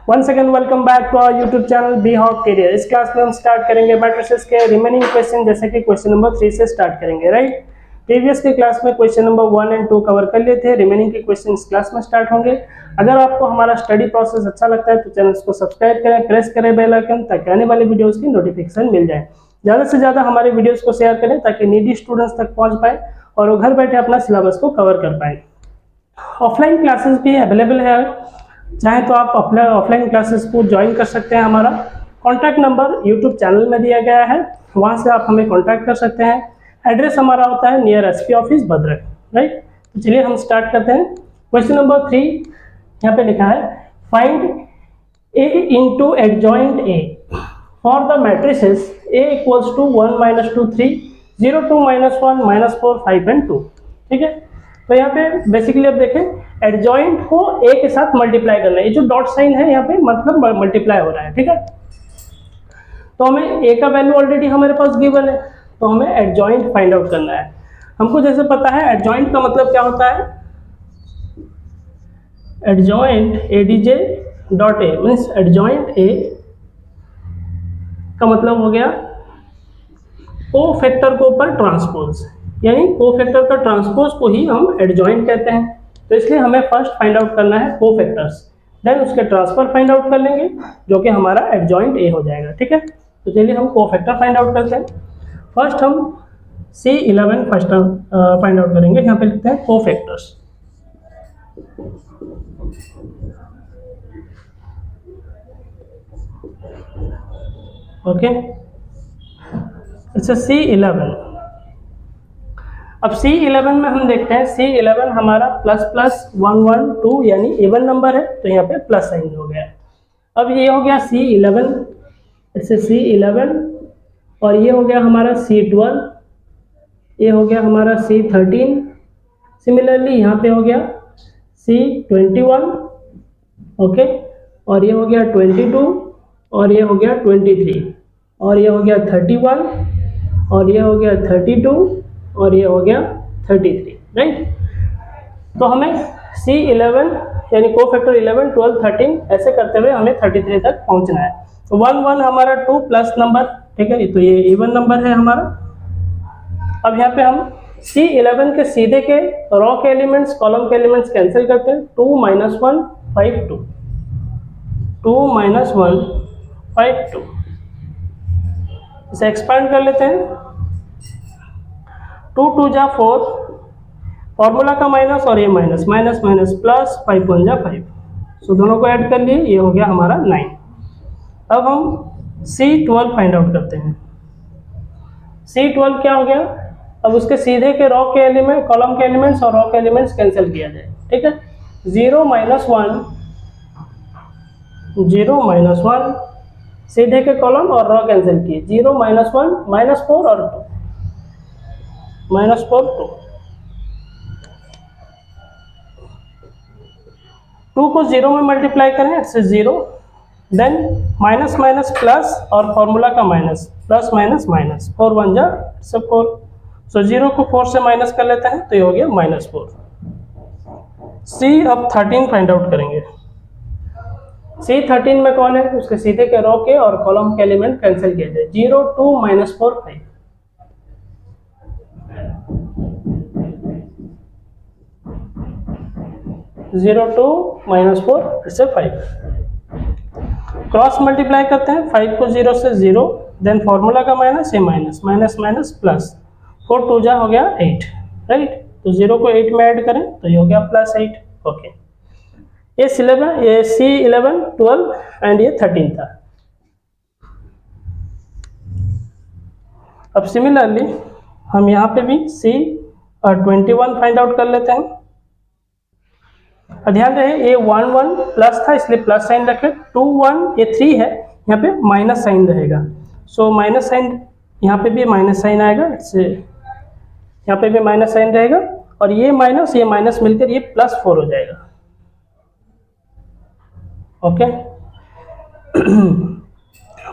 Once again welcome back to our YouTube channel be hawk career. इस class में हम start करेंगे matrices के रिमेनिंग क्वेश्चन, जैसे कि क्वेश्चन नंबर 3 से स्टार्ट करेंगे। राइट, प्रीवियस की क्लास में क्वेश्चन नंबर 1 एंड 2 कवर कर लिए थे। रिमेनिंग के क्वेश्चन इस क्लास में स्टार्ट होंगे। अगर आपको हमारा स्टडी प्रोसेस अच्छा लगता है तो चैनल को सब्सक्राइब करें, प्रेस करें बेल आइकन, ताकि आने वाली वीडियोस की नोटिफिकेशन मिल जाए। ज़्यादा से ज़्यादा हमारे वीडियोस को शेयर करें ताकि नीडी स्टूडेंट्स तक पहुँच पाए और वो घर बैठे अपना सिलेबस को कवर कर पाए। ऑफलाइन क्लासेस भी अवेलेबल है, चाहे तो आप ऑफलाइन क्लासेस को ज्वाइन कर सकते हैं। हमारा कॉन्टैक्ट नंबर यूट्यूब चैनल में दिया गया है, वहाँ से आप हमें कॉन्टैक्ट कर सकते हैं। एड्रेस हमारा होता है near SP office Bhadrak. Right, तो चलिए हम स्टार्ट करते हैं। क्वेश्चन नंबर 3 यहाँ पे लिखा है, find A into adjoint A for the matrices A equals to 1 - 2 3 0 2 -1 -4 5 and 2। ठीक है, तो यहाँ पे बेसिकली अब देखें एडजॉइंट को ए के साथ मल्टीप्लाई करना है। ये जो डॉट साइन है यहाँ पे मतलब मल्टीप्लाई हो रहा है। ठीक है, तो हमें ए का वैल्यू ऑलरेडी हमारे पास गिवन है, तो हमें एडजॉइंट फाइंड आउट करना है। हमको जैसे पता है एडजॉइंट का मतलब क्या होता है, adjoint ADJ dot A means adjoint A का मतलब हो गया को फैक्टर को ऊपर ट्रांसपोज, यानी को फैक्टर का ट्रांसपोज को ही हम एडजॉइंट कहते हैं। तो इसलिए हमें फर्स्ट फाइंड आउट करना है को फैक्टर्स, देन उसके ट्रांसफर फाइंड आउट कर लेंगे जो कि हमारा एडजॉइंट ए हो जाएगा। ठीक है, तो चलिए हम को फैक्टर फाइंड आउट करते हैं। फर्स्ट हम C11 फर्स्ट फाइंड आउट करेंगे। यहाँ पे लिखते हैं को फैक्टर्स। Okay, it's C11। अब C11 में हम देखते हैं C11 हमारा प्लस प्लस 1 1 2 यानी इवन नंबर है, तो यहाँ पे प्लस साइन हो गया। अब ये हो गया C11, इससे C11, और ये हो गया हमारा C12, ये हो गया हमारा C13। सिमिलरली यहाँ पे हो गया C21, ओके, और ये हो गया 22, और ये हो गया 23, और ये हो गया 31, और ये हो गया 32, और ये हो गया 33। राइट, तो हमें C11 यानी को फैक्टर 11 12 13 ऐसे करते हुए हमें 33 तक पहुंचना है। तो 1 1 हमारा 2 प्लस नंबर, ठीक है, तो ये इवन नंबर है हमारा। अब यहाँ पे हम C11 के सीधे के रॉ के एलिमेंट्स कॉलम के एलिमेंट्स कैंसिल करते हैं। 2 - 1 5 2, 2 - 1 5 2, इसे एक्सपांड कर लेते हैं। 2 2 जा 4, फॉर्मूला का माइनस और ये माइनस, माइनस माइनस प्लस, 5 1 जा 5, सो दोनों को ऐड कर लिए, ये हो गया हमारा 9। अब हम C12 फाइंड आउट करते हैं। C12 क्या हो गया, अब उसके सीधे के रॉ के एलिमेंट कॉलम के एलिमेंट्स और रॉ के एलिमेंट्स कैंसिल किया जाए। ठीक है, 0 - 1 0 - 1 सीधे के कॉलम और रॉ कैंसिल किए, 0 - 1 -4 और 2 -4 2, 2 को 0 में मल्टीप्लाई करें, इससे 0, देन माइनस माइनस प्लस और फॉर्मूला का माइनस, प्लस माइनस माइनस, 4 1 जा 4, सो 0 को 4 से माइनस कर लेते हैं, तो ये हो गया -4। अब 13 फाइंड आउट करेंगे। C13 में कौन है, उसके सीधे के रो के और कॉलम के एलिमेंट कैंसिल किए जाए, 0 2 -4 5, 0 2 -4 इससे 5, क्रॉस मल्टीप्लाई करते हैं। 5 को 0 से 0, देन फॉर्मूला का माइनस, ये माइनस माइनस माइनस प्लस, 4 2 जा हो गया 8। राइट, तो 0 को 8 में ऐड करें तो ये हो गया +8। ओके, ये C11 12 एंड ये 13 था। अब सिमिलरली हम यहाँ पे भी C21 फाइंड आउट कर लेते हैं। ध्यान रहे ये 1 1 प्लस था इसलिए प्लस साइन रखे, 2 1 ये 3 है, यहाँ पे माइनस साइन रहेगा, सो माइनस साइन यहाँ पे भी माइनस साइन आएगा, इससे यहाँ पे भी माइनस साइन रहेगा, और ये माइनस मिलकर ये +4 हो जाएगा। ओके,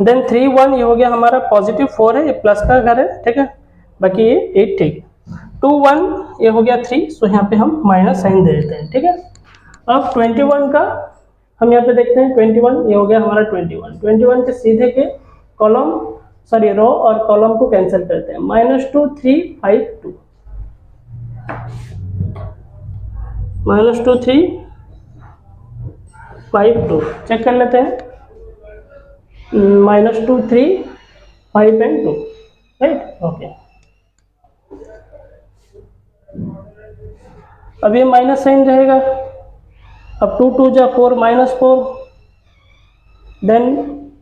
देन 3 1 ये हो गया हमारा +4 है, ये प्लस का घर है। ठीक है, बाकी ये 8 ठीक है। 2 1 ये हो गया 3, सो यहाँ पे हम माइनस साइन दे देते हैं। ठीक है, अब 21 का हम यहाँ पे देखते हैं 21, ये हो गया हमारा 21 के सीधे के कॉलम सॉरी रो और कॉलम को कैंसिल करते हैं। -2 3 5 2 -2 3 5 2 चेक कर लेते हैं। -2 3 5 एंड 2 राइट। ओके, अब ये माइनस साइन रहेगा। अब 2 2 जा 4 -4, देन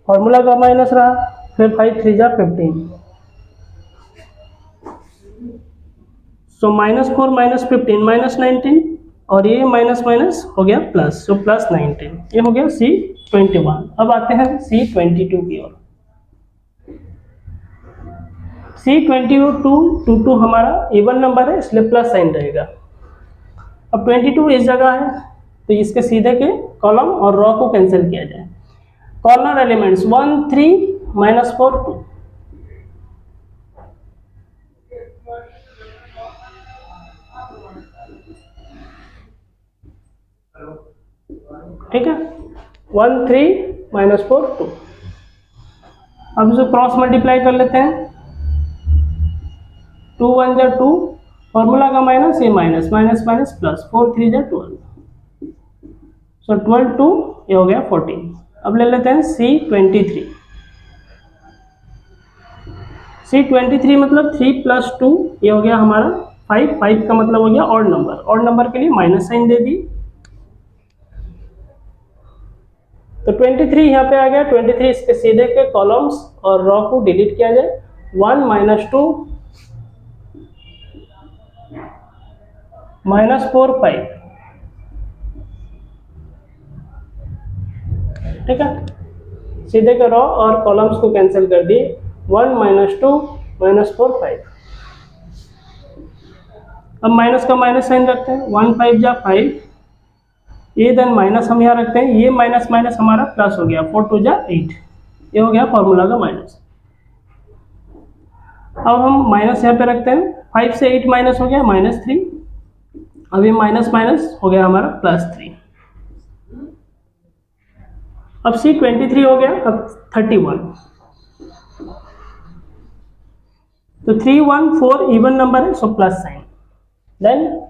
फॉर्मूला का माइनस रहा, फिर 5 3 जा 15, सो -4 -15 -19, और ये माइनस माइनस हो गया प्लस, सो +19। ये हो गया C21। अब आते हैं C22 की ओर। C22 हमारा इवन नंबर है, इसलिए प्लस साइन रहेगा। अब 22 इस जगह है, तो इसके सीधे के कॉलम और रो को कैंसिल किया जाए। कॉर्नर एलिमेंट्स 1 3 -4 2, ठीक है, 1 3 -4 2। अब इसे क्रॉस मल्टीप्लाई कर लेते हैं। 2 1 जा 2, फॉर्मूला का माइनस, ये माइनस माइनस माइनस प्लस, 4 3 जा 12, सो 12 2, ये हो गया 14। अब ले लेते हैं C23। C23 मतलब 3 + 2, ये हो गया हमारा 5। 5 का मतलब हो गया ऑड नंबर। ऑड नंबर के लिए माइनस साइन दे दी, तो 23 यहाँ पे आ गया। 23 इसके सीधे के कॉलम्स और रो को डिलीट किया जाए। 1 -2 -4 5, ठीक है, सीधे के रो और कॉलम्स को कैंसिल कर दिए। 1 -2 -4 5। अब माइनस का माइनस साइन रखते हैं। 1 5 जा 5, ये देन माइनस हम यहाँ रखते हैं। ये माइनस माइनस हमारा प्लस हो गया, 4 2 जा 8, ये हो गया फॉर्मूला का माइनस। अब हम माइनस यहाँ पे रखते हैं। 5 से 8 माइनस हो गया -3, अब ये माइनस माइनस हो गया हमारा +3। अब C23 हो गया। अब 31, तो 3 1 4 इवन नंबर है, सो प्लस साइन। देन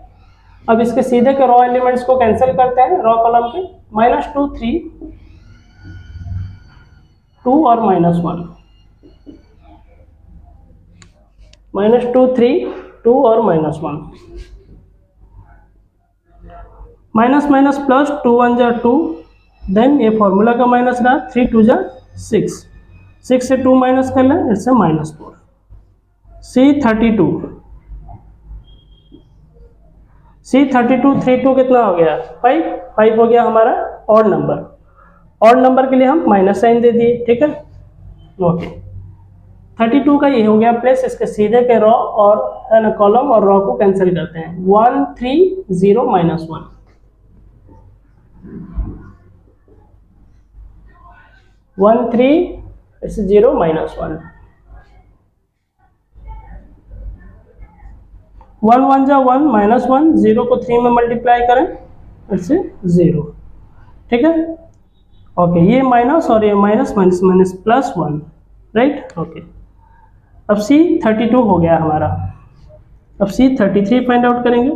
अब इसके सीधे के रो एलिमेंट्स को कैंसिल करते हैं, रो कॉलम के। -2 3 2 और -1, -2 3 2 और -1, माइनस माइनस प्लस, 2 1 जा 2, देन ये फॉर्मूला का माइनस रहा, 3 2 जा 6, 6 से 2 माइनस कर लें, इट्स -4। C32 3 2 कितना हो गया 5, 5 हो गया हमारा ऑड नंबर। ऑड नंबर के लिए हम माइनस साइन दे दिए, ठीक है, ओके। 32 का ये हो गया प्लेस, इसके सीधे के रो और कॉलम और रो को कैंसिल करते हैं। 1 3 0 -1, 1 3 इट्स 0 -1, 1 1 जा 1 -1, 0 को 3 में मल्टीप्लाई करें, इट्स 0, ठीक है, ओके। ये माइनस और ये minus minus minus +1, right, okay. अब C32 हो गया हमारा। अब C33 फाइंड आउट करेंगे।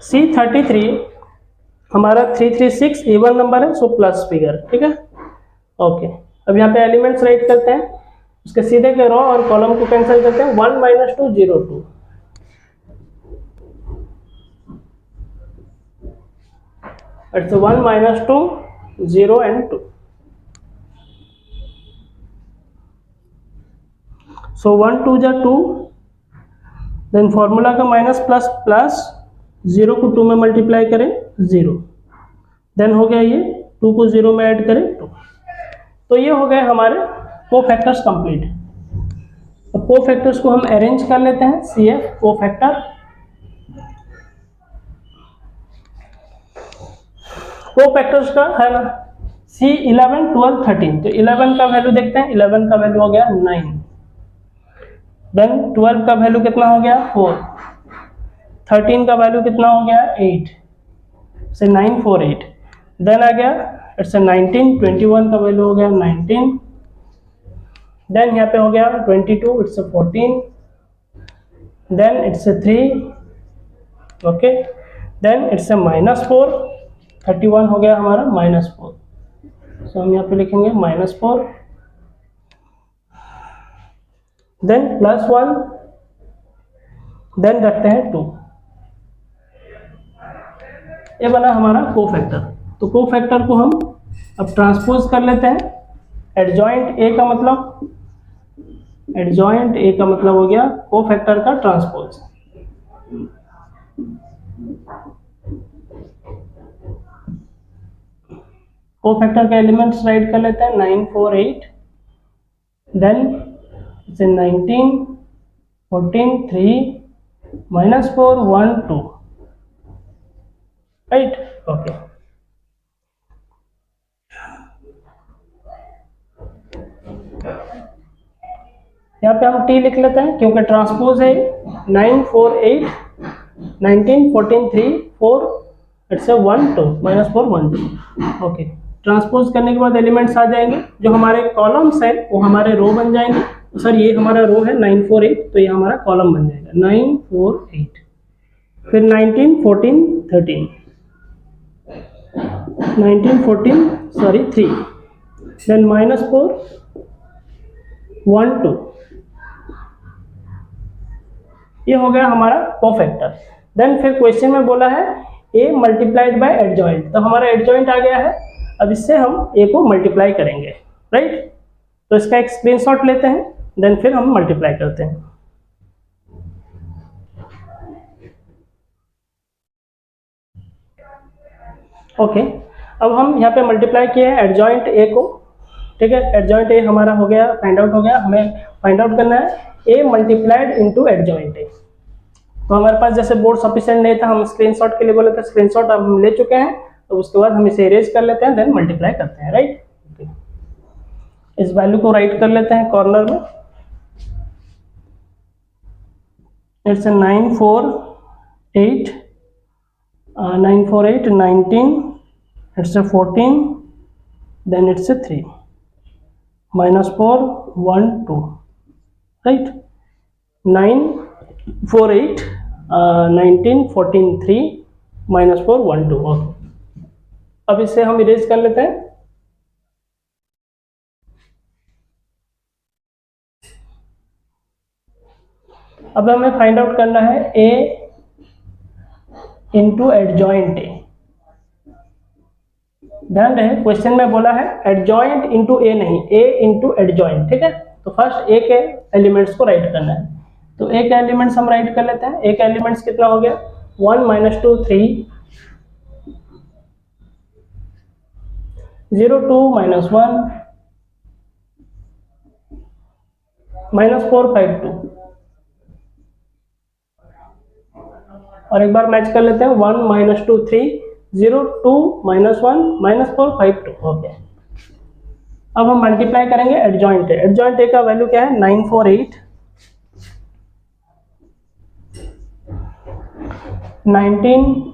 C33 हमारा 336 इवन नंबर है, सो प्लस फिगर, ठीक है, ओके। अब यहाँ पे एलिमेंट्स राइट करते हैं, उसके सीधे के रो और कॉलम को कैंसिल करते हैं। 1 -2 0 2, इट्स 1 -2 0 and 2, सो 1 2 जा 2, देन फॉर्मूला का माइनस प्लस प्लस, 0 को 2 में मल्टीप्लाई करें 0, देन हो गया ये 2 को 0 में ऐड करें 2। तो ये हो गए हमारे कोफैक्टर्स कंप्लीट। तो कोफैक्टर्स को हम अरेंज कर लेते हैं। CF कोफैक्टर, कोफैक्टर्स का है ना C11 12 13, तो 11 का वैल्यू देखते हैं। 11 का वैल्यू हो गया 9, देन 12 का वैल्यू कितना हो गया 4, 13 का वैल्यू कितना हो गया 8, से 948, देन आ गया इट्स 19, 21 का वैल्यू हो गया 19, देन यहाँ पे हो गया 22, it's 14, then it's 3, okay, then it's -4, 31 हो गया हमारा -4, सो हम यहाँ पे लिखेंगे -4, देन +1, देन रखते हैं 2। ये बना हमारा कोफैक्टर। तो कोफैक्टर को हम अब ट्रांसपोज कर लेते हैं। एडजॉइंट ए का मतलब हो गया कोफैक्टर का ट्रांसपोज। कोफैक्टर के एलिमेंट्स राइट कर लेते हैं 9, 4, 8, देन इसे 19, 14, 3, -4, 1, 2, राइट, ओके। यहाँ पे हम टी लिख लेते हैं क्योंकि ट्रांसपोज है 9, 4, 8, 19, 14, 3, 4, इट्स 1, 2, -4, 1, 2, ओके। ट्रांसपोज करने के बाद एलिमेंट्स आ जाएंगे, जो हमारे कॉलम्स हैं वो हमारे रो बन जाएंगे। सर ये हमारा रो है 9, 4, 8, तो ये हमारा कॉलम बन जाएगा 9, 4, 8, फिर 19, 14, 13, 19, 14, सॉरी 3, देन -4, 1, 2, ये हो गया हमारा कोफैक्टर। देन फिर क्वेश्चन में बोला है a मल्टीप्लाइड बाय एडजॉइंट, तो हमारा एडजॉइंट आ गया है। अब इससे हम a को मल्टीप्लाई करेंगे, राइट। तो इसका एक स्क्रीनशॉट लेते हैं, देन फिर हम मल्टीप्लाई करते हैं। ओके, अब हम यहाँ पे मल्टीप्लाई किए हैं एडजॉइंट a को, ठीक है। एडजॉइंट a हमारा हो गया, फाइंड आउट हो गया। हमें फाइंड आउट करना है a multiplied into adjoint a। तो हमारे पास जैसे बोर्ड सफिशिएंट नहीं था, हम स्क्रीनशॉट के लिए बोले थे, स्क्रीनशॉट अब हम ले चुके हैं। तो उसके बाद हम इसे इरेज कर लेते हैं, देन मल्टीप्लाई करते हैं, राइट। इस वैल्यू को राइट कर लेते हैं कॉर्नर में। It's 9, 4, 8, 9, 4, 8, 19, it's 14, then it's 3, -4, 1, 2, right. 9, 4, 8, 19, 14, 3, -4, 1, 2, okay. अब इसे हम इरेज कर लेते हैं। अब हमें फाइंड आउट करना है a इंटू एडजॉइंट a। ध्यान रहे क्वेश्चन में बोला है एडजॉइंट इंटू a नहीं, a इंटू एडजॉइंट, ठीक है। तो फर्स्ट a के एलिमेंट्स को राइट करना है। तो a के एलिमेंट्स हम राइट कर लेते हैं। a का एलिमेंट्स कितना हो गया 1, -2, 3, 0, 2, -1, -4, 5, 2, और एक बार मैच कर लेते हैं 1, -2, 3, 0, 2, -1, -4, 5, 2, ओके। अब हम मल्टीप्लाई करेंगे एडजॉइंट ए। एडजॉइंट ए का वैल्यू क्या है 9, 4, 8, 19,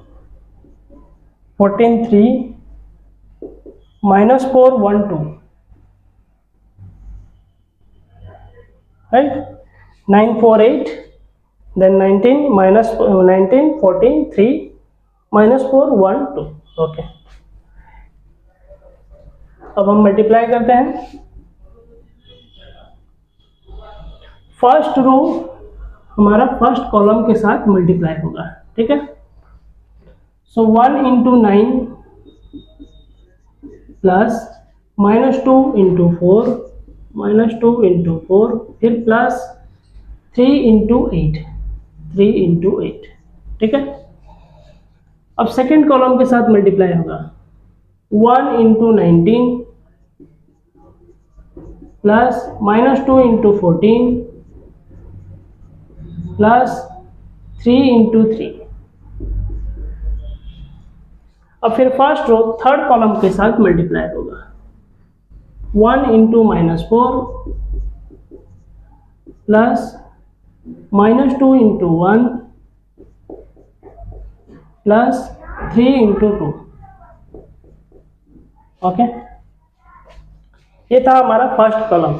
14, 3, -4, 1, 2, राइट। 9, 4, 8, then 19, -19, 14, 3, -4, 1, 2, okay. अब हम मल्टीप्लाई करते हैं। फर्स्ट रो हमारा फर्स्ट कॉलम के साथ मल्टीप्लाई होगा, ठीक है। So 1 into 9 plus -2 into 4, -2 into 4, फिर प्लस 3 इंटू 8, 3 इंटू 8, ठीक है। अब सेकेंड कॉलम के साथ मल्टीप्लाई होगा 1 into 19 plus -2 into 14 plus 3 into 3। अब फिर फर्स्ट रो थर्ड कॉलम के साथ मल्टीप्लाई होगा 1 into -4 plus -2 into 1 plus 3 into 2। Okay, ये था हमारा फर्स्ट कॉलम।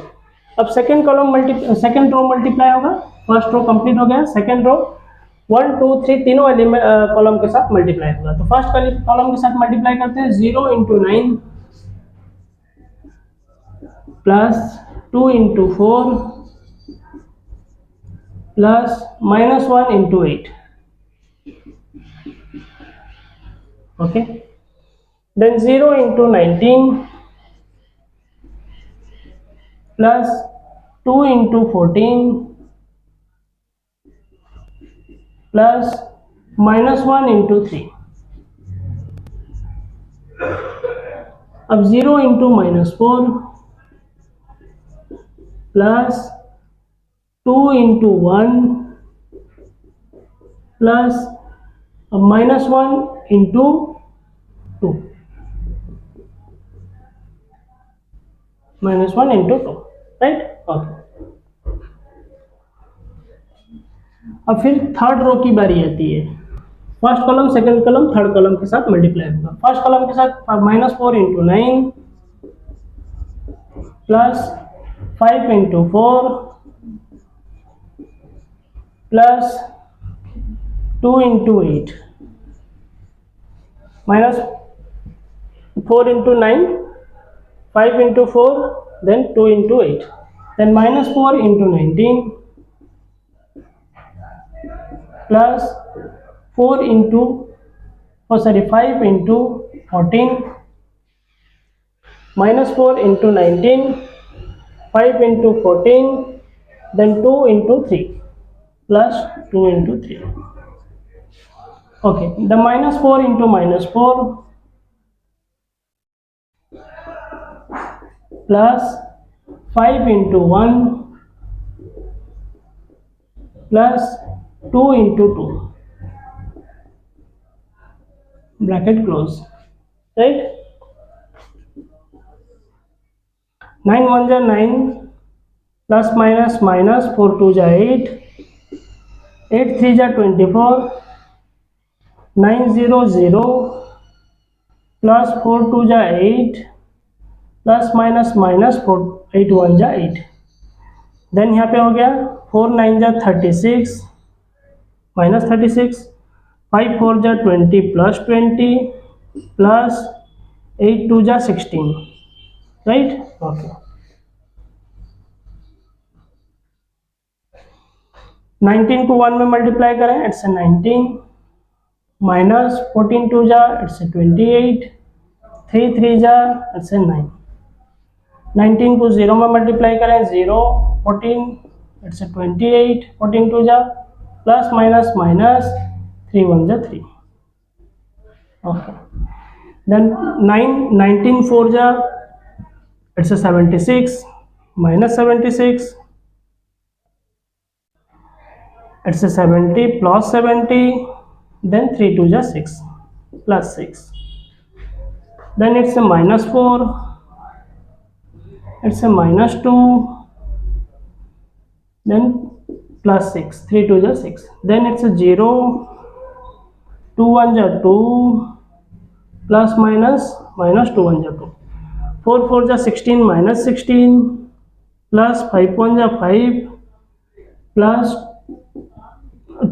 अब second column second row multiply होगा। फर्स्ट रो कंप्लीट हो गया, सेकेंड रो 1 2 3 तीनों कॉलम के साथ मल्टीप्लाई होगा। तो फर्स्ट कॉलम के साथ मल्टीप्लाई करते हैं। 0 into 9 plus 2 into 4 plus -1 into 8। Okay, then 0 into 19 plus 2 into 14 plus -1 into 3। अब 0 into -4 plus 2 into 1 plus -1 into 2, -1 into 2, right. Okay, अब फिर थर्ड रो की बारी आती है। First column second column third column के साथ मल्टीप्लाई होगा। फर्स्ट कॉलम के साथ -4 into 9 plus 5 into 4 plus 2 into 8, -4 into 9, 5 into 4, then 2 into 8, then -4 into 19 plus 4 into 5 into 14 -4 into 19, 5 into 14, then 2 into 3 plus 2 into 3. Okay, the -4 into -4 plus 5 into 1 plus 2 into 2, bracket close, right? 9 1 जा 9 plus minus minus 4 2 जा 8, 8 3 जा 24, 9 0 0 plus 4 2 जा 8 plus minus minus 4 8 1 जा 8, then यहाँ पे हो गया 4 9 जा 36 माइनस 36, 5 4 जा 20 प्लस 20 प्लस 8 2 जा 16, राइट। ओके, 19 को 1 में मल्टीप्लाई करें, इट्स 19 माइनस 14 2 जा इट्स 28, 3 3 जा इट्स 9। 19 को 0 में मल्टीप्लाई करें, 0 14 इट्स 28, 14 2 जा प्लस माइनस माइनस 3 1 जा 3। ओके, देन 19 4 जा it's 76 minus 76, it's 70 plus 70, then 3 2 जा 6 plus 6, then it's -4, it's a -2, then plus 6, 3 2 जा 6, then it's a 0, 2 1 जा 2 plus minus minus 2 1 जा 2, 4 4 जा 16 minus 16 plus 5 1 जा 5 plus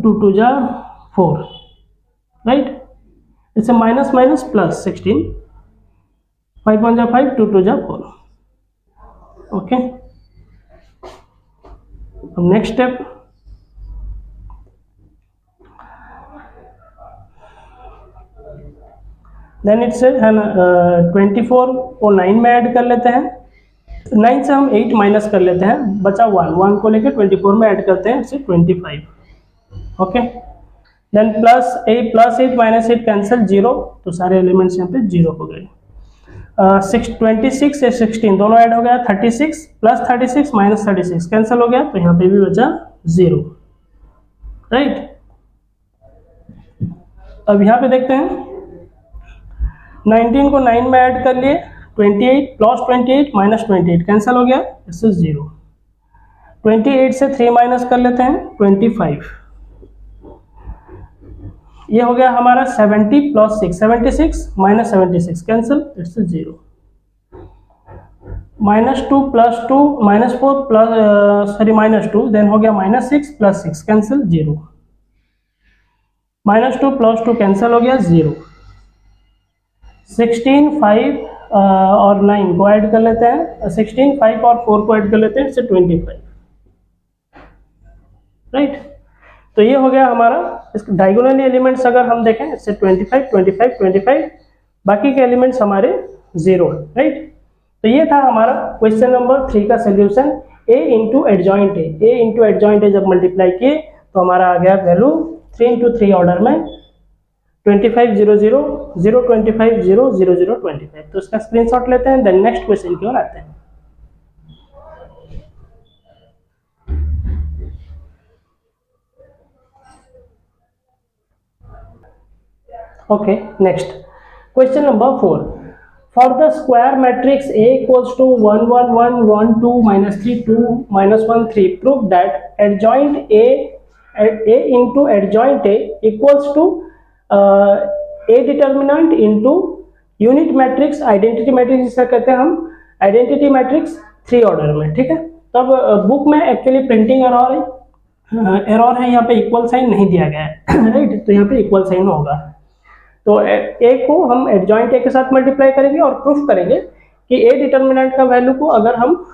2 2 जा 4, right? It's a minus minus plus 16, 5 1 जा 5, 2 2 जा 4. ओके, अब नेक्स्ट स्टेप, देन इट्स है ना 24 को 9 में ऐड कर लेते हैं, 9 से हम 8 माइनस कर लेते हैं, बचा 1 को लेकर 24 में ऐड करते हैं, it's 25। Okay, then plus 8 minus 8 cancel, 0, तो सारे एलिमेंट्स यहाँ पे 0 हो गए। 26 या 16 दोनों ऐड हो गया, 36 प्लस 36 माइनस 36 कैंसिल हो गया, तो यहाँ पे भी बचा 0, राइट। अब यहाँ पे देखते हैं, 19 को 9 में ऐड कर लिए, 28 प्लस 28 माइनस 28 कैंसिल हो गया, इससे 0। 28 से 3 माइनस कर लेते हैं, 25, ये हो गया हमारा 70 plus 6, 76 minus 76 cancel, it's 0। -2 plus 2 -4 plus -2, then हो गया -6 प्लस 6 कैंसिल 0। -2 प्लस 2 कैंसिल हो गया 0। 16 5 और 9 को ऐड कर लेते हैं, 16 5 और 4 को ऐड कर लेते हैं, इससे 25, राइट। तो ये हो गया हमारा, इसके डायगोनली एलिमेंट्स अगर हम देखें इससे 25 25 25, बाकी के एलिमेंट्स हमारे 0 है, राइट। तो ये था हमारा क्वेश्चन नंबर 3 का सोल्यूशन। a इंटू एडजॉइंट ए जब मल्टीप्लाई किए तो हमारा आ गया वैल्यू 3 into 3 ऑर्डर में 25 0 0 0 25 0 0 0 25। तो इसका स्क्रीनशॉट लेते हैं, देन नेक्स्ट क्वेश्चन की ओर आते हैं। Okay, next question number 4. For the square matrix A equals to 1 1 1 1 2 -3 2 -1 3, prove that adjoint A into adjoint A equals to A determinant into unit matrix identity matrix, जिसे कहते हैं हम identity matrix 3 order में, ठीक है। तब बुक में actually printing error है, यहाँ पे इक्वल साइन नहीं दिया गया है, राइट। तो यहाँ पे इक्वल साइन होगा। तो ए को हम एडजॉइंट ए के साथ मल्टीप्लाई करेंगे और प्रूफ करेंगे कि ए डिटर्मिनेंट का वैल्यू को अगर हम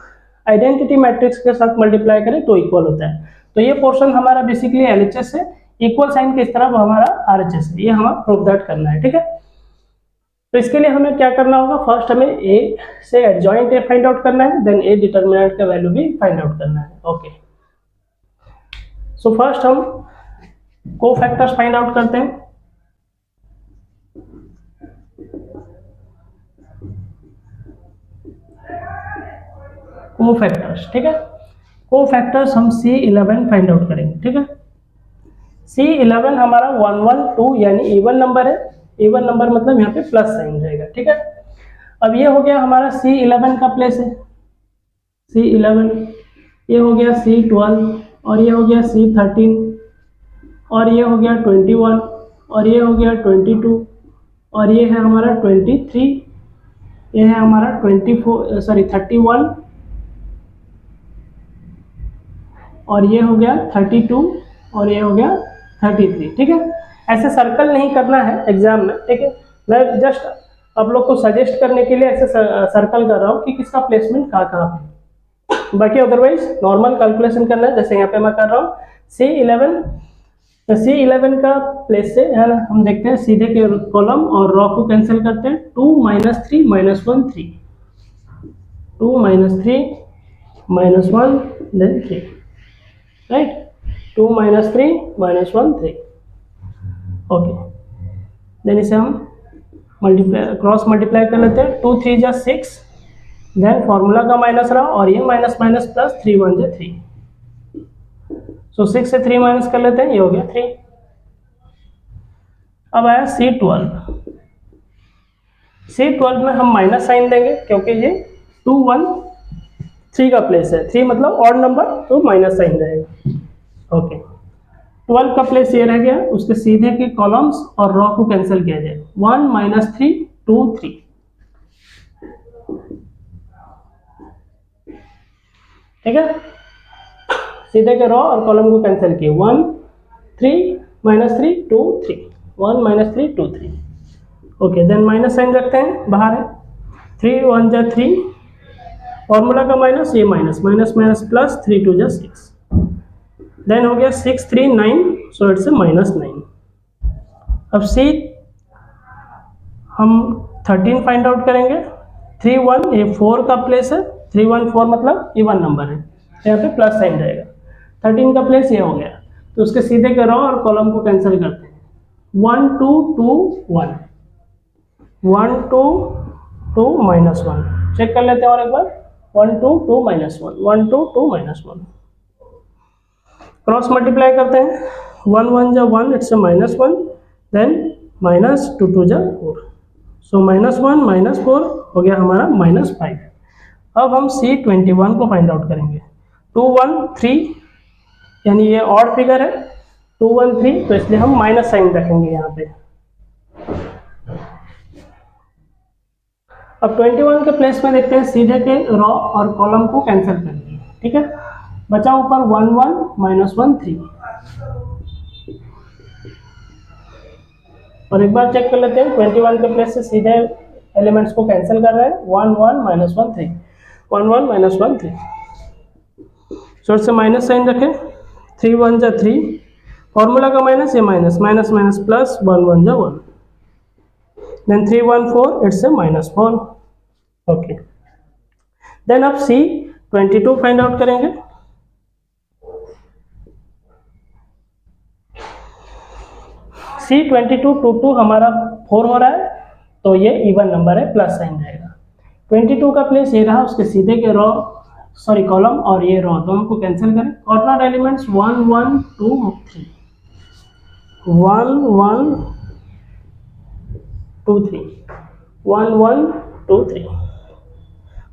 आइडेंटिटी मैट्रिक्स के साथ मल्टीप्लाई करें तो इक्वल होता है। तो ये पोर्शन हमारा बेसिकली एलएचएस है, इक्वल साइन किस तरफ हमारा आरएचएस है, ये हमें प्रूफ दैट करना है, ठीक है। तो इसके लिए हमें क्या करना होगा, फर्स्ट हमें ए से एडजॉइंट ए फाइंड आउट करना है, देन ए डिटर्मिनेंट का वैल्यू भी फाइंड आउट करना है। ओके, सो फर्स्ट हम कोफैक्टर्स फाइंड आउट करते हैं। कोफैक्टर्स, ठीक है। कोफैक्टर्स हम C11 फाइंड आउट करेंगे, ठीक है। C11 हमारा 1 1 2 यानी इवन नंबर है, इवन नंबर मतलब यहाँ पे प्लस साइन रहेगा, ठीक है। अब ये हो गया हमारा C11 का प्लेस है, C11, ये हो गया C12 और ये हो गया C13 और ये हो गया 21 और ये हो गया 22 और ये है हमारा 23, ये है हमारा 31 और ये हो गया 32 और ये हो गया 33, ठीक है। ऐसे सर्कल नहीं करना है एग्जाम में, ठीक है। मैं जस्ट आप लोग को सजेस्ट करने के लिए ऐसे सर्कल कर रहा हूँ कि किसका प्लेसमेंट कहाँ पे। बाकी अदरवाइज नॉर्मल कैलकुलेशन करना है, जैसे यहाँ पे मैं कर रहा हूँ C11 का प्लेस से है ना, हम देखते हैं सीधे के कॉलम और रो को कैंसिल करते हैं। 2 -3 -1 3, 2 -3 -1 देन 3, राइट। 2 -3 -1 3, ओके। देन इसे हम क्रॉस मल्टीप्लाई कर लेते हैं। 2 3 जा 6, देन फॉर्मूला का माइनस रहा और ये माइनस माइनस प्लस 3 1 जा 3, सो 6 से 3 माइनस कर लेते हैं, ये हो गया 3। अब आया C12 में हम माइनस साइन देंगे क्योंकि ये 2 1 3 का प्लेस है, 3 मतलब ऑड नंबर, तो माइनस साइन रहेगा, ओके। 12 का प्लेस ये रह गया, उसके सीधे के कॉलम्स और रो को कैंसिल किया जाए। 1 -3 2 3, ठीक है। सीधे के रो और कॉलम को कैंसिल किए। 1 3 -3 2 3, 1 -3 2 3, ओके। देन माइनस साइन रखते हैं, बाहर है। 3 1 जा 3, फॉर्मूला का माइनस, ये माइनस माइनस माइनस प्लस 3 2 जा 6, देन हो गया 6 3 9, सो इट्स -9। अब C हम 13 फाइंड आउट करेंगे। 3 1, ये 4 का प्लेस है, 3 1 4 मतलब इवन नंबर है, यहाँ पे प्लस साइन रहेगा। 13 का प्लेस ये हो गया, तो उसके सीधे के रो और कॉलम को कैंसिल करते हैं। 1 2 2 1, 1 2 2 -1, चेक कर लेते हैं और एक बार। 1 2 2 -1, 1 2 2 -1, क्रॉस मल्टीप्लाई करते हैं। 1 1 जा 1, इट्स -1, देन -2 2 जा 4, सो -1 -4 हो गया हमारा -5। अब हम C21 को फाइंड आउट करेंगे। 2 1 3 यानी ये ऑड फिगर है, 213, तो इसलिए हम माइनस साइन रखेंगे यहाँ पे। अब 21 के प्लेस में देखते हैं, सीधे के रो और कॉलम को कैंसिल कर दिए, ठीक है। बचा ऊपर 1 1 -1 3, और एक बार चेक कर लेते हैं 21 के प्लेस से सीधे एलिमेंट्स को कैंसिल कर रहे हैं। 1 1 -1 3, 1 1 -1 3, सोर्स से माइनस साइन रखें। 3 1 जा 3, फॉर्मूला का माइनस, ये माइनस, माइनस माइनस प्लस, 1 1 जा 1, then 3 1 4, it's a -4। Okay, then अब C22 फाइंड आउट करेंगे। C22 22 हमारा 4 हो रहा है, तो ये इवन नंबर है, प्लस साइन रहेगा। 22 का प्लेस ये रहा, उसके सीधे के रो सॉरी कॉलम और ये रो दोनों को कैंसिल करें। कॉर्नर एलिमेंट्स 1 1 2 3, 1 1 2 3, 1 1 2 3,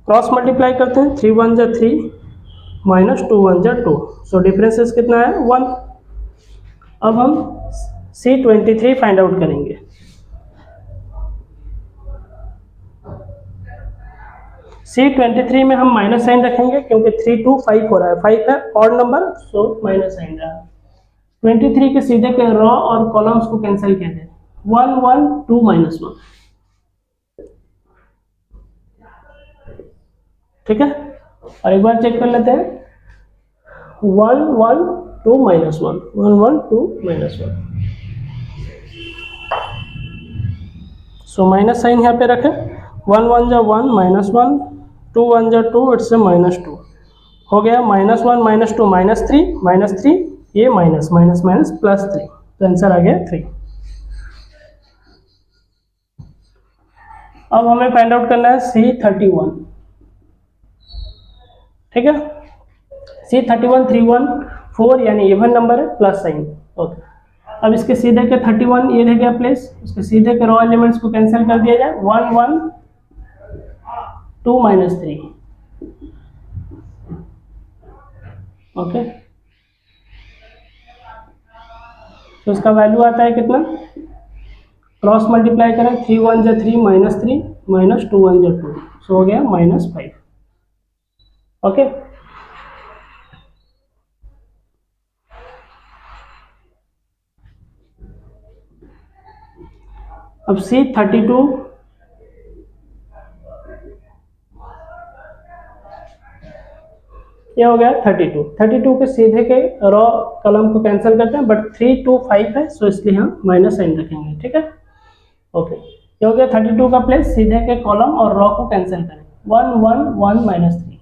क्रॉस मल्टीप्लाई करते हैं। 3 1 जा 3 -2 1 जा 2, सो डिफरेंसेस कितना है 1। अब हम C23 फाइंड आउट करेंगे। C23 में हम माइनस साइन रखेंगे क्योंकि 3 2 5 हो रहा है, 5 है odd number, so minus sign रहा। 23 के सीधे के रो और कॉलम्स को कैंसिल किया जाए। 1 1 2 -1, ठीक है। और एक बार चेक कर लेते हैं, 1 1 2 -1, 1 1 2 -1, सो माइनस साइन यहाँ पे रखें। 1 1 जा 1 -1, 2 1 जा 2, इट्स ए -2 हो गया। -1 -2 -3, ये माइनस माइनस माइनस +3, तो आंसर आ गया 3। अब हमें फाइंड आउट करना है C31, ठीक है। C31 3 1 4 यानी इवन नंबर है, प्लस साइन। ओके, अब इसके सीधे के 31 ये रह गया प्लेस, उसके सीधे के रो एलिमेंट्स को कैंसिल कर दिया जाए। 1 1 2 -3, ओके, तो इसका वैल्यू आता है कितना, क्रॉस मल्टीप्लाई करें। 3 1 जा 3 -3, -2 1 जा 2, सो हो गया -5। ओके, अब C32 ये हो गया 32 के सीधे के रो कॉलम को कैंसिल करते हैं, बट 3 2 5 है, सो इसलिए हम माइनस साइन रखेंगे, ठीक है। ओके, ये हो गया 32 का प्लेस, सीधे के कॉलम और रो को कैंसिल करें। 1 1 1 -3,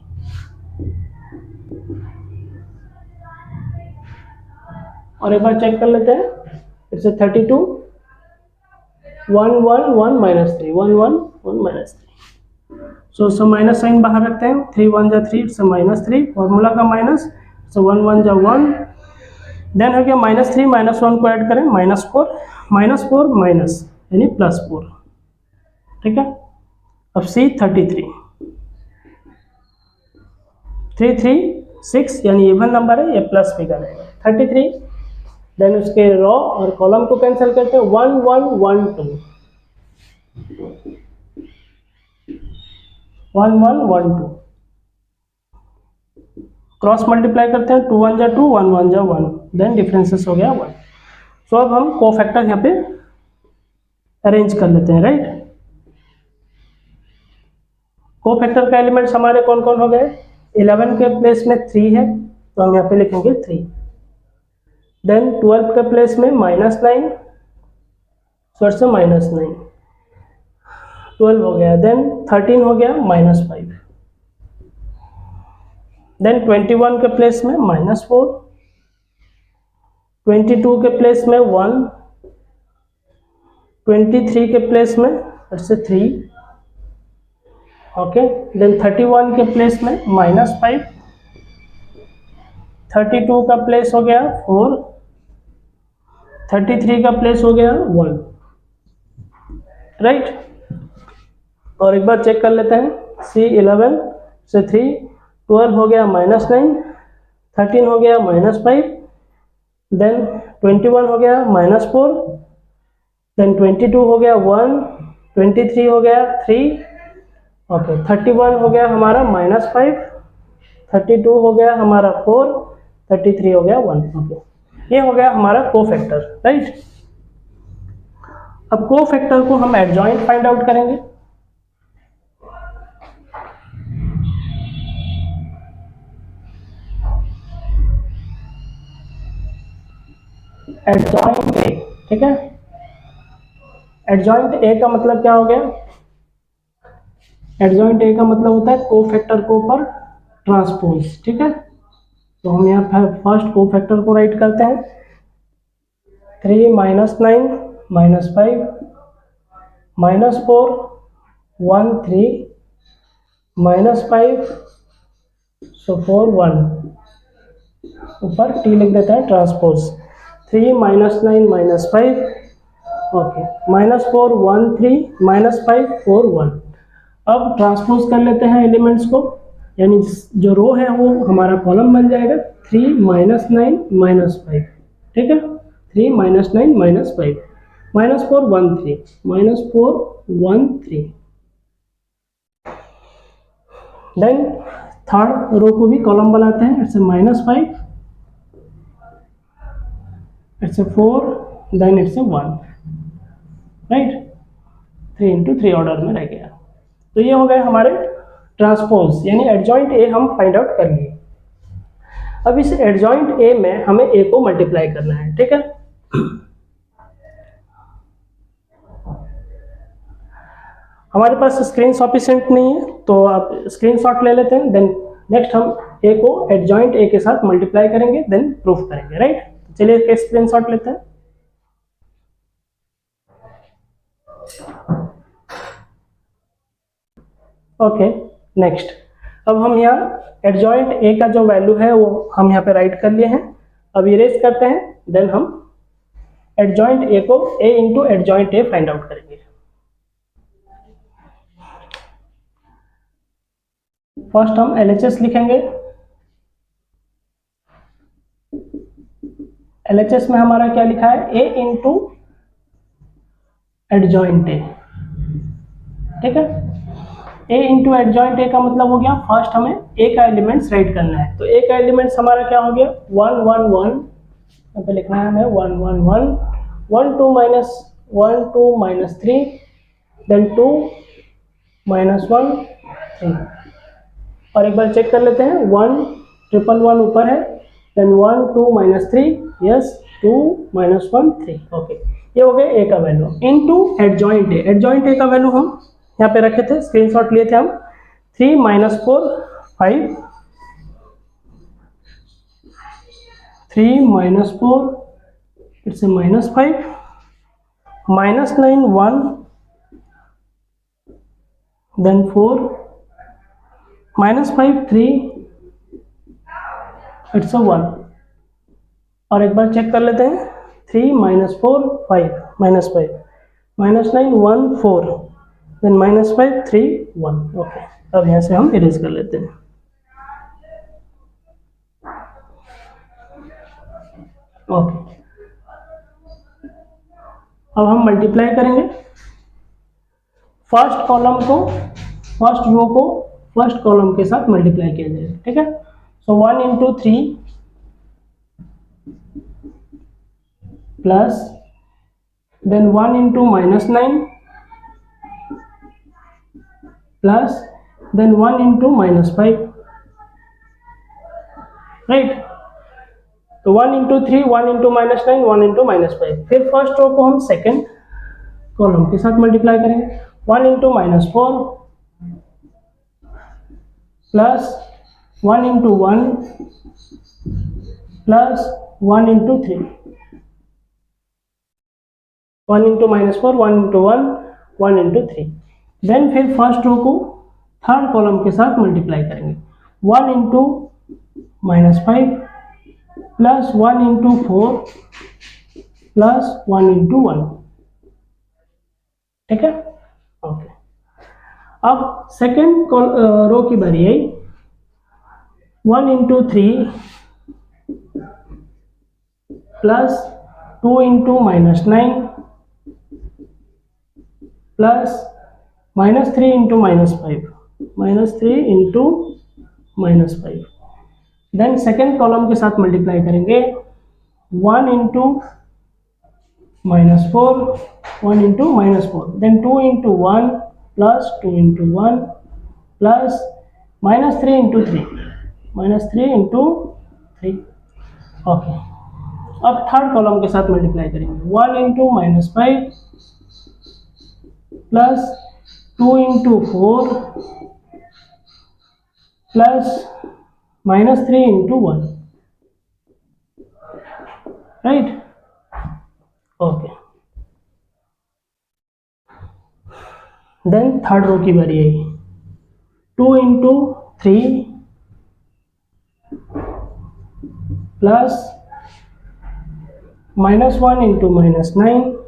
और एक बार चेक कर लेते हैं, इट्स 32 1 1 1 -3, 1 1 1 -3, सो माइनस साइन बाहर रखते हैं। 3 1 जा 3, इट्स -3, फॉर्मूला का माइनस, सो 1 1 जा 1, देन हो गया -3 -1 को ऐड करें, -4 माइनस यानी +4, ठीक है। अब C33 3 3 6 यानी इवन नंबर है, ये प्लस फिगर है 33, देन उसके रो और कॉलम को कैंसिल करते हैं। 1 1 1 2, 1 1 1 2, क्रॉस मल्टीप्लाई करते हैं। 2 1 जा 2, 1 1 जा 1, देन डिफरेंसेस हो गया 1। सो अब हम कोफैक्टर यहाँ पे अरेंज कर लेते हैं, राइट। कोफैक्टर का एलिमेंट्स हमारे कौन कौन हो गए। 11 के प्लेस में 3 है, तो हम यहाँ पे लिखेंगे 3, देन 12 के प्लेस में -9, सो से -9, 12 हो गया, देन 13 हो गया -5, देन 21 के प्लेस में -4, 22 के प्लेस में 1, 23 के प्लेस में ऐसे 3, ओके, देन 31 के प्लेस में -5, 32 का प्लेस हो गया 4, 33 का प्लेस हो गया 1, राइट। और एक बार चेक कर लेते हैं, C11 से 3, 12 हो गया -9, 13 हो गया -5, देन 21 हो गया -4, देन 22 हो गया 1, 23 हो गया 3, ओके 31 हो गया हमारा -5, 32 हो गया हमारा 4, 33 हो गया 1, ओके ये हो गया हमारा कोफैक्टर, राइट। अब कोफैक्टर को हम एडजॉइंट फाइंड आउट करेंगे। एडजॉइंट ए, ठीक है। एडजॉइंट ए का मतलब क्या हो गया? एडजॉइंट ए का मतलब होता है कोफैक्टर के ऊपर ट्रांसपोज, ठीक है। तो हम यहाँ पर फर्स्ट कोफैक्टर को राइट करते हैं, 3 - 9 - 5 -4 1 3 -5 सो 4 1, ऊपर टी लिख देते हैं ट्रांसपोज, 3 - 9 - 5, ओके -4 1 3 -5 4 1। अब ट्रांसपोज कर लेते हैं एलिमेंट्स को, यानी जो रो है वो हमारा कॉलम बन जाएगा, 3 - 9 - 5, ठीक है। 3 - 9 - 5 -4 1 3 -4 1 3। देन थर्ड रो को भी कॉलम बनाते हैं, it's -5, it's 4, then it's 1, right. 3 × 3 order में रह गया। तो ये हो गए हमारे ट्रांसपोज, यानी एडजॉइंट ए हम फाइंड आउट कर लिए। अब इस एडजॉइंट ए में हमें ए को मल्टीप्लाई करना है, ठीक है। हमारे पास स्क्रीन सफिशिएंट नहीं है तो आप स्क्रीनशॉट ले लेते हैं, देन नेक्स्ट हम ए को एडजॉइंट ए के साथ मल्टीप्लाई करेंगे, देन प्रूफ करेंगे, राइट। चलिए एक स्क्रीनशॉट लेते हैं। ओके नेक्स्ट, अब हम यहाँ एडजॉइंट ए का जो वैल्यू है वो हम यहाँ पे राइट कर लिए हैं। अब इरेज करते हैं, देन हम एडजॉइंट ए को A into adjoint A find out करेंगे। फर्स्ट हम LHS लिखेंगे। LHS में हमारा क्या लिखा है, ए इंटू एडजॉइंट ए, ठीक है। ए इंटू एडजॉइंट ए का मतलब हो गया फर्स्ट हमें ए का एलिमेंट्स राइट करना है। तो ए का एलिमेंट्स हमारा क्या हो गया, 1 1 1, यहाँ पे लिखना है हमें 1 1 1 1 2 -1 2 -3, देन 2 -1 3। और एक बार चेक कर लेते हैं, 1 1 1 ऊपर है, देन 1 2 -3, यस 2 -1 3, ओके ये हो गया ए का value into adjoint A. Adjoint A का वैल्यू हम यहाँ पे रखे थे, स्क्रीनशॉट लिए थे हम, 3 - 4 5, 3 - 4 इट्स -5, -9 1, देन 4 -5 3, इट्स 1। और एक बार चेक कर लेते हैं, 3 - 4 5 -5, -9 1 4, देन -5 3 1, ओके। अब यहाँ से हम इरेज कर लेते हैं। ओके अब हम मल्टीप्लाई करेंगे फर्स्ट कॉलम को, फर्स्ट रो को फर्स्ट कॉलम के साथ मल्टीप्लाई किया जाएगा, ठीक है। So 1 × 3 plus, then 1 × -9 plus, then 1 × -5, right. तो 1 × 3 1 × -9 1 × -5। फिर फर्स्ट रो को हम सेकेंड कॉलम के साथ मल्टीप्लाई करेंगे, 1 × -4 प्लस 1 × 1 प्लस 1 × 3, 1 × -4 1 × 1 1 × 3। देन फिर फर्स्ट रो को थर्ड कॉलम के साथ मल्टीप्लाई करेंगे, 1 × -5 प्लस 1 × 4 प्लस 1 × 1, ठीक है, ओके। अब सेकेंड रो की बारी आई, 1 × 3 plus 2 into -9 plus -3 into -5, -3 into -5। Then second column के साथ मल्टीप्लाई करेंगे 1 into -4, 1 into -4, then 2 into 1 plus 2 into 1 plus -3 into 3, -3 into 3। Okay, अब थर्ड कॉलम के साथ मल्टीप्लाई करेंगे 1 into -5 plus 2 into 4 plus -3 into 1, right. Okay, then third row की बारी आई, 2 into 3 plus -1 into -9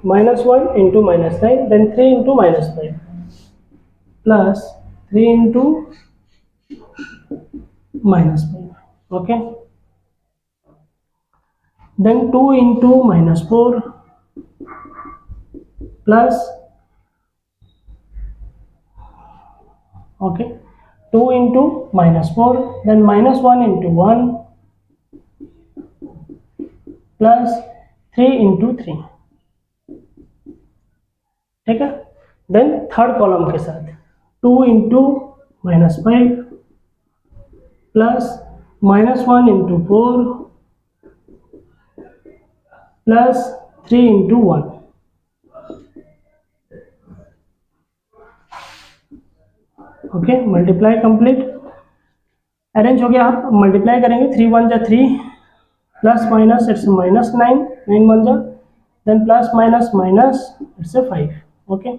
-1 into -9, then 3 into -5 plus 3 into -5, okay. Then 2 into -4 plus, okay, 2 into -4, then -1 into 1 plus 3 into 3, ठीक है। Then third column के साथ 2 into -5 plus -1 into 4 plus 3 into 1, okay. Multiply complete, arrange हो गया। आप मल्टीप्लाई करेंगे 3 1 जा 3 plus minus it's -9, 9 1 जा, then plus minus minus it's 5, okay.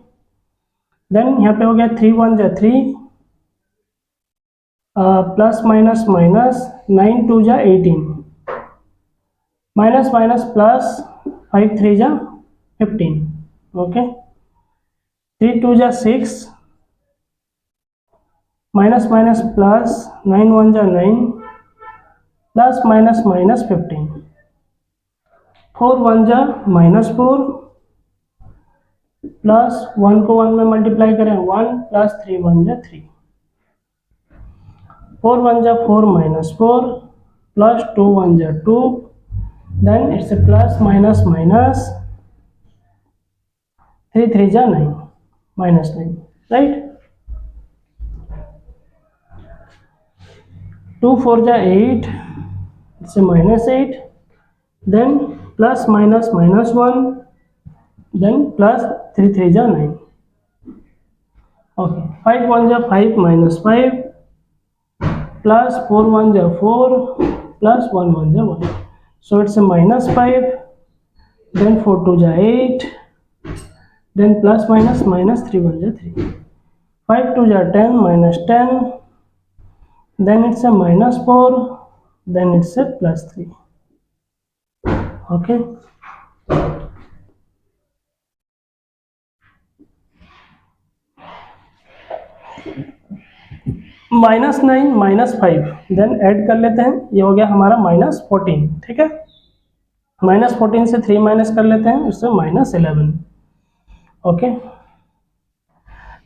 Then यहाँ पे हो गया 3 1 जा 3 प्लस माइनस माइनस 9 2 जा 18 माइनस माइनस प्लस 5 3 जा 15, ओके। 3 2 जा 6 माइनस माइनस प्लस 9 1 जा 9 प्लस माइनस माइनस 15, 4 1 जा -4 प्लस 1 को 1 में मल्टीप्लाई करें 1 प्लस 3 1 जा 3, 4 1 जा 4 -4 प्लस 2 1 जा 2, then it's plus minus minus 3 3 जा 9 -9, राइट। 2 4 जा 8, it's -8, then plus minus -1, then plus 3 3 जा 9, ओके। 5 1 जा 5 -5 प्लस 4 1 जा 4 प्लस 1 1 जा 1, सो इट्स -5, देन 4 2 जा 8, देन प्लस माइनस माइनस 3 1 जा 3, 5 2 जा 10 -10, then it's a -4, then it's a +3, okay। -9 -5 then add कर लेते हैं, ये हो गया हमारा -14, ठीक है। -14 से 3 माइनस कर लेते हैं, इससे -11, ओके।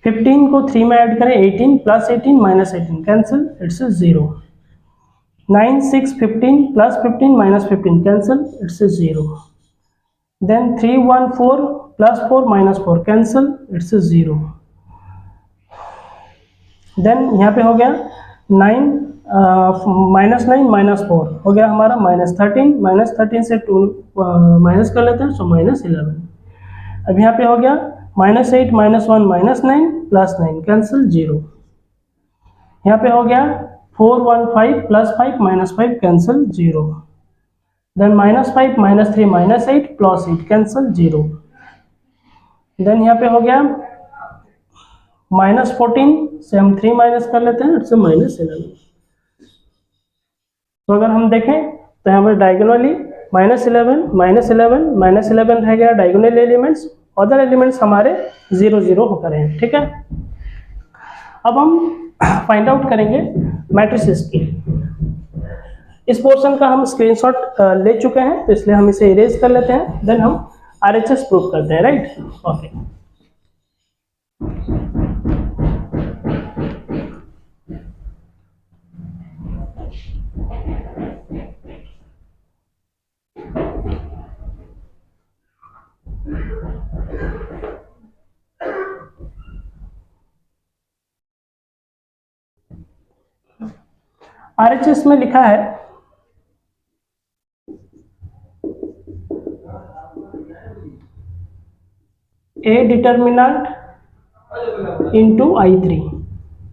15 को 3 में ऐड करें 18 plus 18 -18 cancel, it's 0। 9 6 15 plus 15 -15 cancel, it's 0। Then 3 1 4 plus 4 -4 cancel, it's 0। Then यहाँ पे हो गया 9 -9 -4 हो गया हमारा -13, -13 से 2 माइनस कर लेते हैं, सो -11। अब यहाँ पे हो गया -8 -1 -9 प्लस 9 कैंसिल, 0। यहाँ पे हो गया 4 1 5 plus 5 -5 cancel, 0। Then -5 -3 -8 plus 8 cancel, 0। Then यहाँ पे हो गया -14 से हम 3 माइनस कर लेते हैं, इट्स -11। तो अगर हम देखें तो यहाँ पर डायगोनली -11 -11 -11 रह गया डायगोनल एलिमेंट्स, अदर एलिमेंट्स हमारे 0 0 होकर हैं, ठीक है। अब हम फाइंड आउट करेंगे मैट्रिसेस की। इस पोर्शन का हम स्क्रीनशॉट ले चुके हैं, तो इसलिए हम इसे इरेज कर लेते हैं, देन हम RHS प्रूव करते हैं, राइट। ओके, RHS में लिखा है A determinant into I3,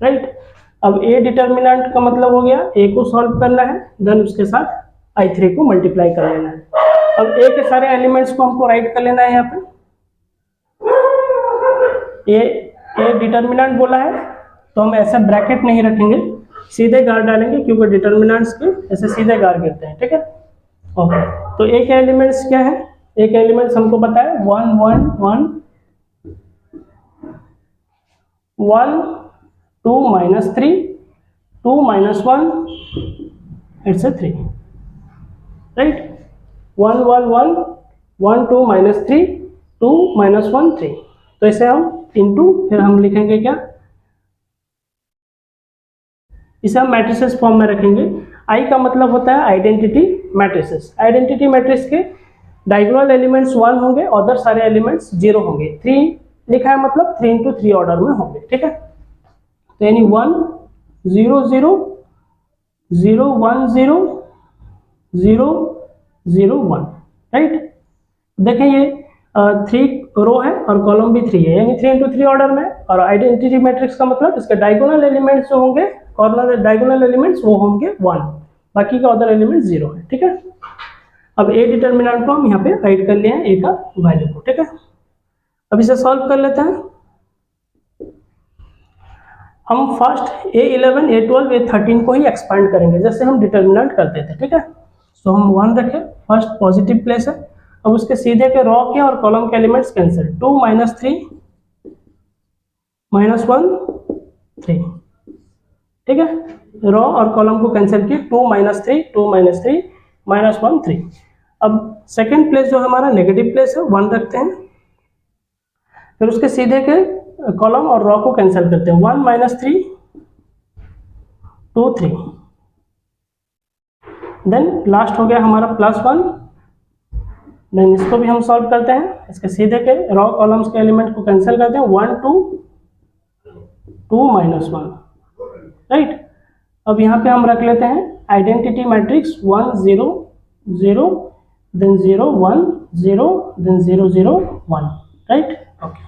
right. अब A डिटर्मिनेंट का मतलब हो गया A को सॉल्व करना है, देन उसके साथ I3 को मल्टीप्लाई कर लेना है। अब A के सारे एलिमेंट्स को हमको राइट कर लेना है यहाँ पे। A डिटर्मिनेंट बोला है तो हम ऐसा ब्रैकेट नहीं रखेंगे, सीधे गार डालेंगे, क्योंकि डिटर्मिनेंट्स के ऐसे सीधे गार गिरते हैं, ठीक है। ओके, तो A के एलिमेंट्स क्या है? A के एलिमेंट्स हमको पता है 1 1 1 1 2 -3 2 -1 इट्स a 3, राइट। 1 1 1 1 2 -3 2 -1 3, तो इसे हम इनटू फिर हम लिखेंगे क्या, इसे हम मैट्रिसेस फॉर्म में रखेंगे। आई का मतलब होता है आइडेंटिटी मैट्रिसेस। आइडेंटिटी मैट्रिक्स के डायगोनल एलिमेंट्स 1 होंगे, अदर सारे एलिमेंट्स 0 होंगे। 3 लिखा है मतलब 3 into 3 ऑर्डर में होंगे, ठीक है। तो यानी 1 0 0 0 1 0 0 0 1, राइट। देखें ये 3 रो है और कॉलम भी 3 है, यानी 3 into 3 ऑर्डर में। और आइडेंटिटी मैट्रिक्स का मतलब इसके डायगोनल एलिमेंट्स जो होंगे, कॉर्नर डायगोनल एलिमेंट्स वो होंगे 1, बाकी का अदर एलिमेंट 0 है, ठीक है। अब A डिटर्मिनेंट को हम यहाँ पे राइट कर लिए हैं A का वैल्यू को, ठीक है। अब इसे सॉल्व कर लेते हैं। हम फर्स्ट A11 A12 A13 को ही एक्सपांड करेंगे जैसे हम डिटर्मिनेंट करते थे, ठीक है। तो हम 1 रखें, फर्स्ट पॉजिटिव प्लेस है। अब उसके सीधे के रॉ के और कॉलम के एलिमेंट्स कैंसिल, 2 -3 -1 3, ठीक है। रॉ और कॉलम को कैंसिल किए, 2 -3 2 -3 -1 3। अब सेकेंड प्लेस जो हमारा नेगेटिव प्लेस है 1 रखते हैं, फिर उसके सीधे के कॉलम और रॉ को कैंसिल करते हैं, 1 -3 2 3, देन लास्ट हो गया हमारा +1। देन इसको भी हम सॉल्व करते हैं, इसके सीधे के रॉ कॉलम्स के एलिमेंट को कैंसिल करते हैं, 1 2 2 -1, राइट। अब यहाँ पे हम रख लेते हैं identity matrix 1 0 0 then 0 1 0 then 0 0 1, right. Okay,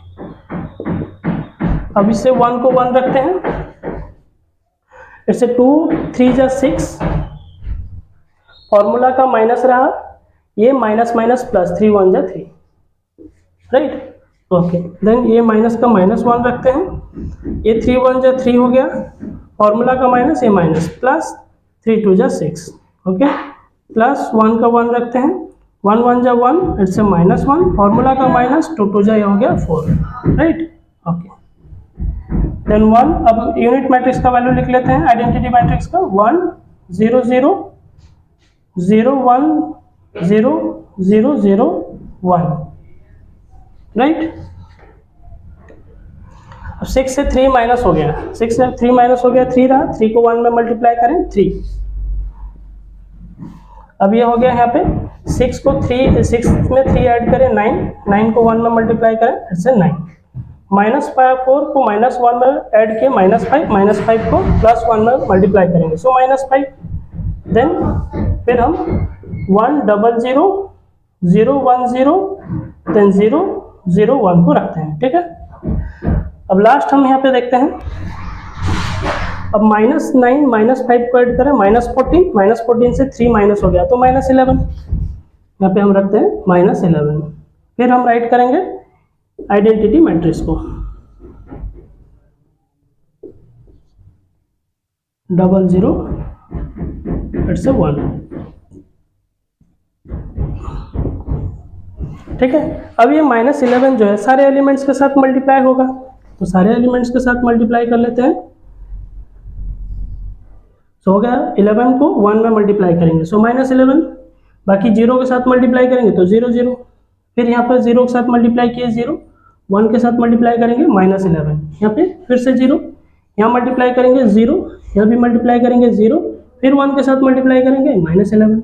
अब इससे 1 को 1 रखते हैं, इससे 2 3 जा 6, फॉर्मूला का माइनस रहा, ये माइनस माइनस प्लस, 3 1 जा 3, राइट। ओके, देन ये माइनस का -1 रखते हैं, ये 3 1 जा 3 हो गया, फॉर्मूला का माइनस, ये माइनस, प्लस 3 2 जा 6, ओके, प्लस 1 का 1 रखते हैं, 1 1 जा 1 इससे -1, फॉर्मूला का माइनस, 2 2 जा ये हो गया 4, राइट। ओके, देन 1, अब यूनिट मैट्रिक्स का वैल्यू लिख लेते हैं आइडेंटिटी मैट्रिक्स का, 1 0 0 0 1 0 0 0 1, राइट। अब 6 से 3 माइनस हो गया, 6 से 3 माइनस हो गया, 3 रहा, 3 को 1 में मल्टीप्लाई करें 3। अब ये हो गया यहाँ पे 6 को 3 6 में 3 ऐड करें 9, 9 को 1 में मल्टीप्लाई करें इससे 9, -4 को -1 में ऐड किए -5 को +1 में मल्टीप्लाई करेंगे सो -5। देन फिर हम 1 0 0 0 1 0 देन 0 0 1 को रखते हैं, ठीक है। अब लास्ट हम यहाँ पे देखते हैं, अब -9 -5 को ऐड करें -14 से 3 माइनस हो गया तो -11, यहाँ पे हम रखते हैं -11। फिर हम राइट करेंगे आइडेंटिटी मैट्रिक्स को, 0 0 फिर से 1, ठीक है। अब ये -11 जो है सारे एलिमेंट्स के साथ मल्टीप्लाई होगा, तो सारे एलिमेंट्स के साथ मल्टीप्लाई कर लेते हैं। सो हो गया, 11 को 1 में मल्टीप्लाई करेंगे सो -11, बाकी 0 के साथ मल्टीप्लाई करेंगे तो 0 0, फिर यहाँ पर 0 के साथ मल्टीप्लाई किए 0, 1 के साथ मल्टीप्लाई करेंगे -11, यहाँ पे फिर से 0, यहाँ मल्टीप्लाई करेंगे 0, यहाँ भी मल्टीप्लाई करेंगे 0, फिर 1 के साथ मल्टीप्लाई करेंगे -11,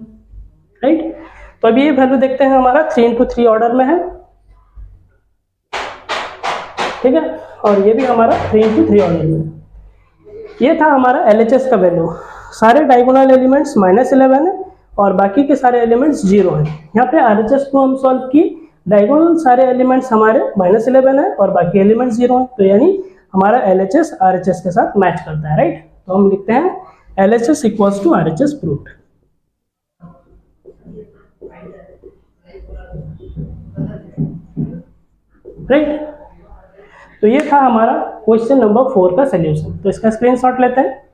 राइट। तो अभी ये वैल्यू देखते हैं, हमारा 3 × 3 ऑर्डर में है, ठीक है, और ये भी हमारा 3 × 3 ऑर्डर में। ये था हमारा LHS का वैल्यू। सारे डायगोनल एलिमेंट्स -11 है और बाकी के सारे एलिमेंट्स 0 हैं। यहाँ पे RHS को हम सॉल्व की, डायगोनल सारे एलिमेंट्स हमारे -11 है और बाकी एलिमेंट्स 0 हैं, तो यानी हमारा LHS RHS के साथ मैच करता है, राइट। तो हम लिखते हैं LHS = RHS प्रूव्ड, राइट। तो ये था हमारा क्वेश्चन नंबर 4 का सॉल्यूशन। तो इसका स्क्रीनशॉट लेते हैं।